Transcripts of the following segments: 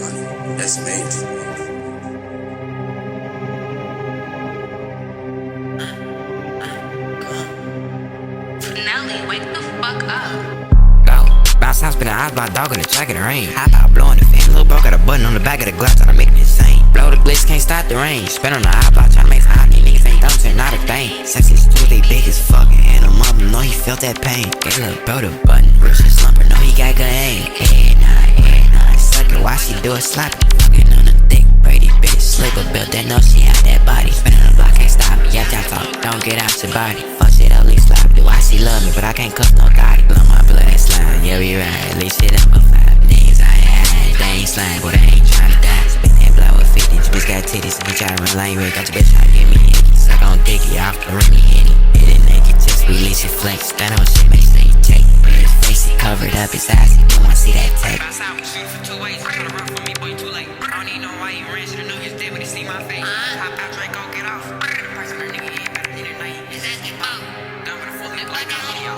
Like, that's major. Nelly, wake the fuck up. Go. Bounce house, spin the eyes, by a dog in the track of the rain. Hop out, blowing the fan. Little bro got a button on the back of the glass, tryna make it insane. Blow the glitch, can't stop the rain. Spin on the eyeball, tryna make some hot. These niggas ain't dumb, turn not a thing. Sex is Tuesday, big as fuck. And him up, know he felt that pain. Get little bro the button, rich and slumper, know he got good aim. Head nine, suck it, why she do it sloppy? Fucking on the thick, Brady bitch, slipper built that, know she had that body. Spin on the block, can't stop me, yeah, talk, don't get out your body. Fuck shit, at least sloppy, why she love me, but I can't cuff no Gotti. Blow my blood and slime, yeah, we ride, at least shit up a 5 niggas I had, they ain't slime, but they ain't tryna die. Spin that blood with 50, your bitch got titties, and you try to run lane with, got your bitch tryna get me icky. Suck on dicky, off the ring me henny. Hit it naked, just release your flex, that on shit, make sure you check. His face, he covered up his eyes, he don't wanna see that tech. Outside, we shoot for 2 ways, tryna run for me, boy, too late. I don't even know why you ran, should've knew his dead when he see my face. Hop out, Draco, get off. Person, that nigga ain't better than a night. Is that the boat? Done with a fully black video.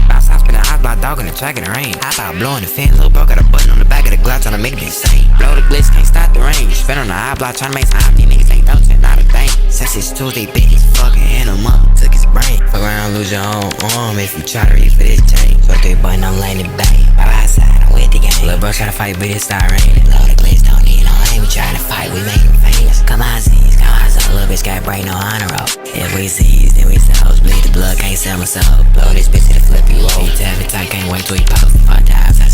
Bounce house, spin the eyes, by a dog in the track of the rain. Hop out, blowing the fan, little bro got a button on the back of the glass, tryna make it insane. Blow the glitch, can't stop the rain. Spin on the eye block, tryna make some hot. These niggas ain't dumb, turn not a thing. Sex is Tuesday, big as fucking and him up, took his brain. Fuck around, lose your own arm if you try to reach for this chain. So 3 button, I'm laying it back. By my side, I'm with the game. Little bro tryna fight, but it start raining. Blow the glitch, don't need no aim. We tryna fight, we make him famous. Come on, scenes, come on, so little bitch got break, no honor roll. If we seize, then we souls. Bleed the blood, can't sell my soul. Blow this bitch to the flip, you roll. Tap it tight, can't wait till he post. 5 times.